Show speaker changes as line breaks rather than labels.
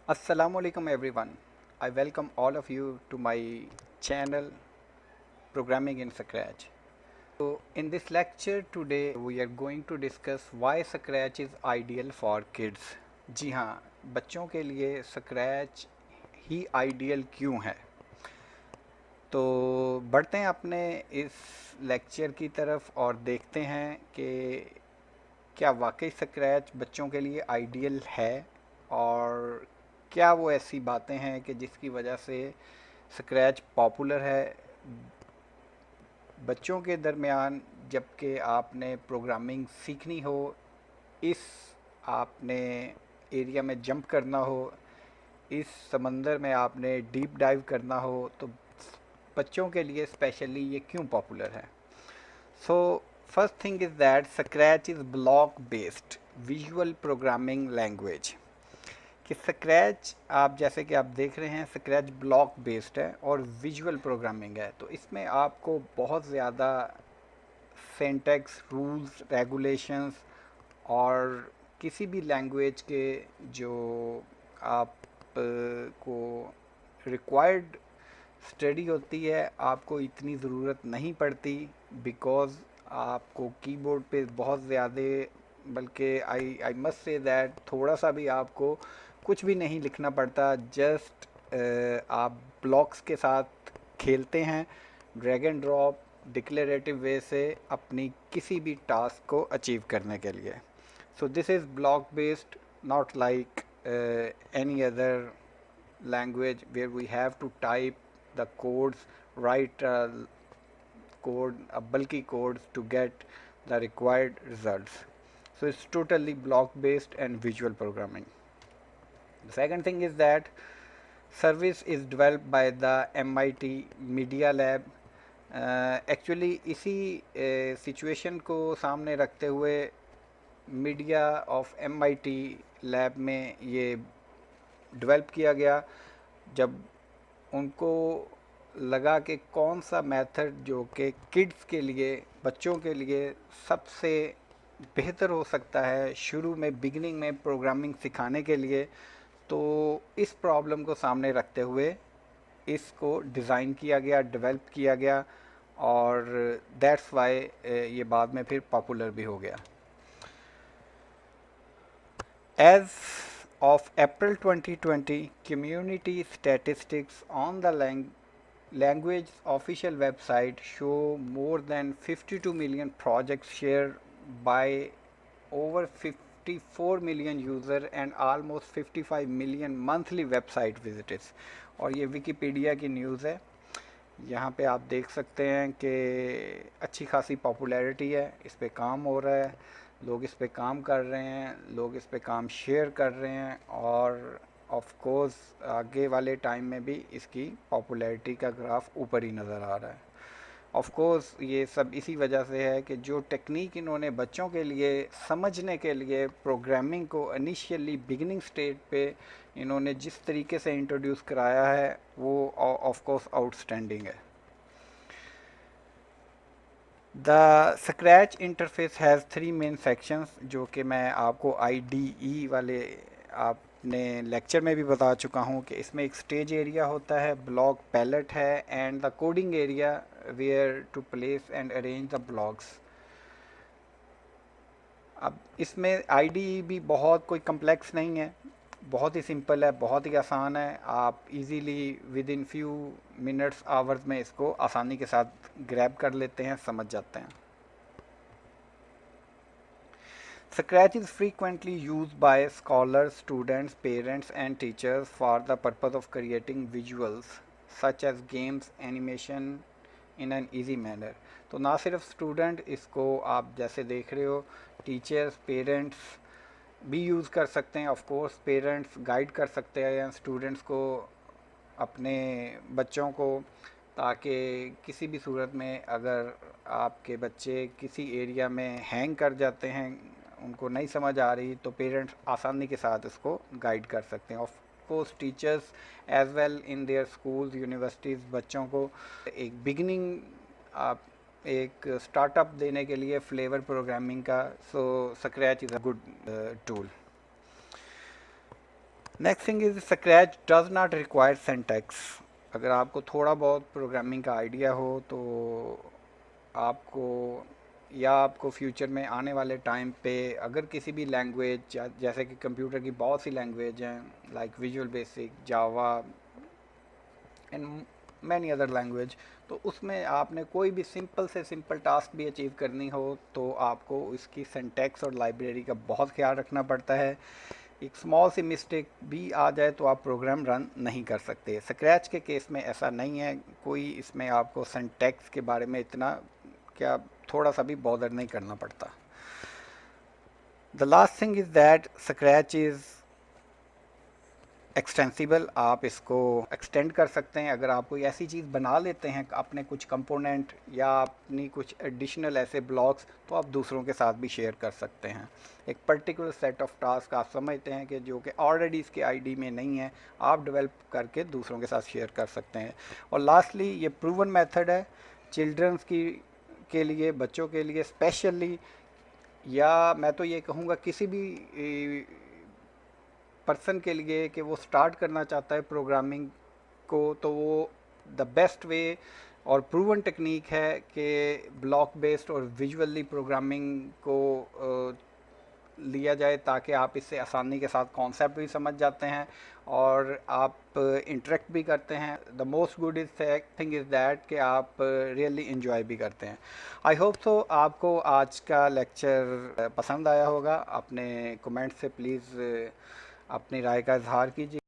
Assalamu alaikum everyone. I welcome all of you to my channel Programming in Scratch. So in this lecture today we are going to discuss why Scratch is ideal for kids. जी हाँ, बच्चों के लिए Scratch ही ideal क्यों है? तो बढ़ते हैं अपने इस लेक्चर की तरफ और देखते हैं कि क्या वाकई स्क्रैच बच्चों के लिए आइडियल है और क्या वो ऐसी बातें हैं कि जिसकी वजह से स्क्रैच पॉपुलर है बच्चों के दरमियान जबकि आपने प्रोग्रामिंग सीखनी हो इस आपने एरिया में जंप करना हो इस समंदर में आपने डीप डाइव करना हो तो बच्चों के लिए स्पेशली ये क्यों पॉपुलर है so first thing is that scratch is block based visual programming language कि स्क्रैच आप जैसे कि आप देख रहे हैं स्क्रैच ब्लॉक बेस्ड है और विजुअल प्रोग्रामिंग है तो इसमें आपको बहुत ज़्यादा सिंटैक्स रूल्स रेगुलेशंस और किसी भी लैंग्वेज के जो आप को रिक्वायर्ड स्टडी होती है आपको इतनी ज़रूरत नहीं पड़ती बिकॉज़ आपको कीबोर्ड पे बहुत ज़्यादा बल्कि आई मस्ट से दैट थोड़ा सा भी आपको कुछ भी नहीं लिखना पड़ता जस्ट आप ब्लॉक्स के साथ खेलते हैं ड्रैग एंड ड्रॉप डिक्लेरेटिव वे से अपनी किसी भी टास्क को अचीव करने के लिए so this is block based not like any other language where we have to type the codes, write code, bulky codes to get the required results. So it's totally block based and visual programming. The second thing is that service is developed by the MIT Media Lab. Actually इसी situation को सामने रखते हुए media of MIT lab में ये develop किया गया जब उनको लगा कि कौन सा मेथड जो कि किड्स के लिए बच्चों के लिए सबसे बेहतर हो सकता है शुरू में बिगनिंग में प्रोग्रामिंग सिखाने के लिए तो इस प्रॉब्लम को सामने रखते हुए इसको डिज़ाइन किया गया डेवलप किया गया और दैट्स वाई ये बाद में फिर पॉपुलर भी हो गया As of April 2020, community statistics on the language official website show more than 52 million projects shared by over 54 million users and almost 55 million monthly website visitors. और ये विकीपीडिया की न्यूज़ है यहाँ पे आप देख सकते हैं कि अच्छी खासी पॉपुलैरिटी है इस पे काम हो रहा है लोग इस पे काम कर रहे हैं लोग इस पे काम शेयर कर रहे हैं और ऑफ कोर्स आगे वाले टाइम में भी इसकी पॉपुलैरिटी का ग्राफ ऊपर ही नज़र आ रहा है ऑफ कोर्स ये सब इसी वजह से है कि जो टेक्निक इन्होंने बच्चों के लिए समझने के लिए प्रोग्रामिंग को इनिशियली बिगिनिंग स्टेज पे इन्होंने जिस तरीके से इंट्रोड्यूस कराया है वो ऑफ कोर्स आउटस्टैंडिंग है the scratch interface has 3 main sections जो कि मैं आपको IDE वाले आपने लेक्चर में भी बता चुका हूँ कि इसमें एक स्टेज एरिया होता है ब्लॉक पैलेट है and the coding area where to place and arrange the blocks अब इसमें IDE भी बहुत कोई कम्प्लेक्स नहीं है बहुत ही सिंपल है बहुत ही आसान है आप easily with in few minutes hours में इसको आसानी के साथ ग्रैब कर लेते हैं समझ जाते हैं Scratch is frequently used by scholars, students, parents, and teachers for the purpose of creating visuals such as games, animation in an easy manner. तो ना सिर्फ स्टूडेंट इसको आप जैसे देख रहे हो टीचर्स पेरेंट्स भी यूज़ कर सकते हैं ऑफ कोर्स पेरेंट्स गाइड कर सकते हैं स्टूडेंट्स को अपने बच्चों को ताकि किसी भी सूरत में अगर आपके बच्चे किसी एरिया में हैंग कर जाते हैं उनको नहीं समझ आ रही तो पेरेंट्स आसानी के साथ इसको गाइड कर सकते हैं of course teachers as well in their schools universities बच्चों को एक बिगनिंग आप एक स्टार्टअप देने के लिए फ्लेवर प्रोग्रामिंग का so Scratch is a good tool next thing is Scratch does not require syntax. अगर आपको थोड़ा बहुत प्रोग्रामिंग का आइडिया हो तो आपको, या आपको फ्यूचर में आने वाले टाइम पे अगर किसी भी लैंग्वेज, जैसे कि कंप्यूटर की बहुत सी लैंग्वेज हैं like visual basic, Java and many other language, तो उसमें आपने कोई भी सिंपल से सिंपल टास्क भी अचीव करनी हो तो आपको इसकी सिंटैक्स और लाइब्रेरी का बहुत ख्याल रखना पड़ता है। एक स्मॉल सी मिस्टेक भी आ जाए तो आप प्रोग्राम रन नहीं कर सकते। स्क्रैच के केस में ऐसा नहीं है, कोई इसमें आपको सिंटैक्स के बारे में इतना क्या थोड़ा सा भी बॉदर नहीं करना पड़ता। The last thing is that scratch is extensible. आप इसको एक्सटेंड कर सकते हैं। अगर आप कोई ऐसी चीज़ बना लेते हैं अपने कुछ कंपोनेंट या अपनी कुछ एडिशनल ऐसे ब्लॉक्स, तो आप दूसरों के साथ भी शेयर कर सकते हैं। एक पर्टिकुलर सेट ऑफ टास्क आप समझते हैं कि जो कि ऑलरेडी इसके आईडी में नहीं है, आप डेवलप करके दूसरों के साथ शेयर कर सकते हैं। और लास्टली ये प्रूवन मेथड है चिल्ड्रंस की के लिए, बच्चों के लिए स्पेशली, या मैं तो ये कहूँगा किसी भी पर्सन के लिए कि वो स्टार्ट करना चाहता है प्रोग्रामिंग को, तो वो द बेस्ट वे और प्रूवन टेक्निक है कि ब्लॉक बेस्ड और विजुअली प्रोग्रामिंग को लिया जाए, ताकि आप इससे आसानी के साथ कॉन्सेप्ट भी समझ जाते हैं और आप इंटरेक्ट भी करते हैं। The most good is thing is that कि आप रियली इंजॉय भी करते हैं। आई होप सो आपको आज का लेक्चर पसंद आया होगा। अपने कमेंट से प्लीज़ अपनी राय का इजहार कीजिए।